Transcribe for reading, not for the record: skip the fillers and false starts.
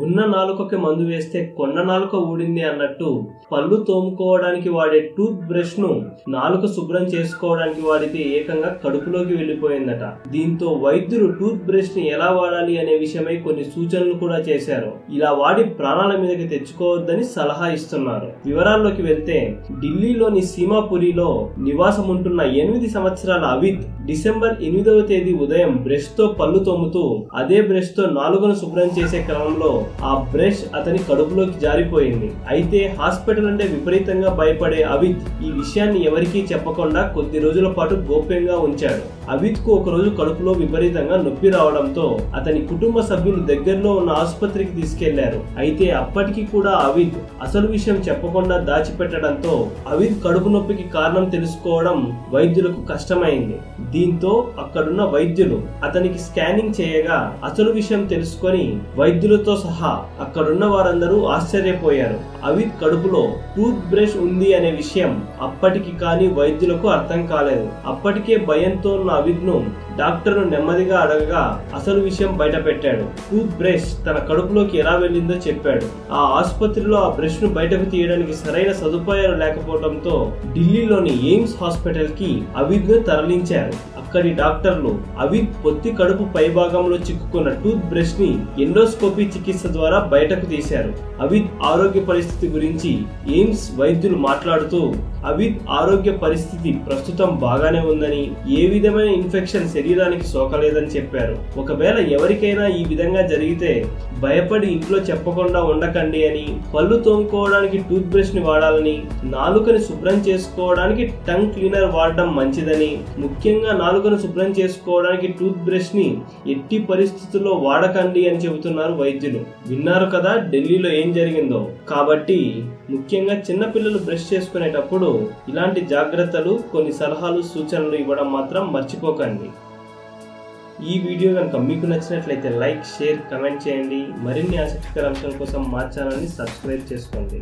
ఉన్న నాలుకకి మందు వేస్తే కొన్న నాలుక ఊడింది అన్నట్టు పళ్ళు తోముకోవడానికి వాడే టూత్ బ్రష్ ను నాలుక శుభ్రం చేసుకోవడానికి వాడితే ఏకంగా కడుపులోకి వెళ్లిపోయిందట. దీంతో వైద్యులు టూత్ బ్రష్ ని ఎలా వాడాలి అనే విషయమై కొన్ని సూచనలు కూడా చేశారు. ఇలా వాడి ప్రాణాల మీదకి తెచ్చుకోవద్దని సలహా ఇస్తున్నారు. వివరాల్లోకి వెళ్తే ఢిల్లీలోని సీమాపురిలో నివాసం ఉంటున్న 8 సంవత్సరాల అవిద్ డిసెంబర్ 8వ తేదీ ఉదయం బ్రష్ తో పళ్ళు తోముతూ అదే బ్రష్ తో నాలుకను శుభ్రం చేసే క్రమంలో ఆ బ్రష్ అతని కడుపులోకి జారిపోయింది. అయితే హాస్పిటల్ అంటే విపరీతంగా భయపడే అవిద్ ఈ విషయాన్ని ఎవరికీ చెప్పకుండా కొద్ది రోజుల పాటు గోప్యంగా ఉంచాడు. అవిద్ కు ఒకరోజు కడుపులో విపరీతంగా నొప్పి రావడంతో అతని కుటుంబ సభ్యులు దగ్గరలో ఉన్న ఆసుపత్రికి తీసుకెళ్లారు. అయితే అప్పటికి కూడా అవిద్ అసలు విషయం చెప్పకుండా దాచిపెట్టడంతో అవిద్ కడుపు నొప్పికి కారణం తెలుసుకోవడం వైద్యులకు కష్టమైంది. దీంతో అక్కడున్న వైద్యులు అతనికి స్కానింగ్ చేయగా అసలు విషయం తెలుసుకొని వైద్యులతో సహా అక్కడున్న వారందరూ ఆశ్చర్యపోయారు. అవిద్ కడుపులో టూత్ బ్రష్ ఉంది అనే విషయం అప్పటికి కానీ వైద్యులకు అర్థం కాలేదు. అప్పటికే భయంతో ఉన్న అవిద్ ను డాక్టర్ నెమ్మదిగా అడగగా అసలు విషయం బయట పెట్టాడు. టూత్ బ్రష్ తన కడుపులోకి ఎలా వెళ్ళిందో చెప్పాడు. ఆ ఆసుపత్రిలో ఆ బ్రష్ ను బయటకు తీయడానికి సరైన సదుపాయాలు లేకపోవడంతో ఢిల్లీలోని ఎయిమ్స్ హాస్పిటల్ కి అవిద్ ను తరలించారు. అక్కడి డాక్టర్లు అవిద్ పొత్తి కడుపు పైభాగంలో చిక్కుకున్న టూత్ బ్రష్ ని ఎండోస్కోపీ చికిత్స ద్వారా బయటకు తీశారు. అవిద్ ఆరోగ్య పరిస్థితి గురించి ఎయిమ్స్ వైద్యులు మాట్లాడుతూ అవిద్ ఆరోగ్య పరిస్థితి ప్రస్తుతం బాగానే ఉందని, ఏ విధమైన ఇన్ఫెక్షన్ శరీరానికి సోకలేదని చెప్పారు. ఒకవేళ ఎవరికైనా ఈ విధంగా జరిగితే భయపడి ఇంట్లో చెప్పకుండా ఉండకండి అని, పళ్ళు తోముకోవడానికి టూత్ బ్రష్ ని వాడాలని, నాలుకని శుభ్రం చేసుకోవడానికి టంగ్ క్లీనర్ వాడడం మంచిదని, ముఖ్యంగా నాలుకను శుభ్రం చేసుకోవడానికి టూత్ బ్రష్ ని ఎట్టి పరిస్థితుల్లో వాడకండి అని చెబుతున్నారు వైద్యులు. విన్నారు కదా ఢిల్లీలో ఏం జరిగిందో. కాబట్టి ముఖ్యంగా చిన్నపిల్లలు బ్రష్ చేసుకునేటప్పుడు ఇలాంటి జాగ్రత్తలు, కొన్ని సలహాలు, సూచనలు ఇవ్వడం మాత్రం మర్చిపోకండి. ఈ వీడియో కనుక మీకు నచ్చినట్లయితే లైక్, షేర్, కమెంట్ చేయండి. మరిన్ని ఆసక్తికర అంశాల కోసం మా ఛానల్ని సబ్స్క్రైబ్ చేసుకోండి.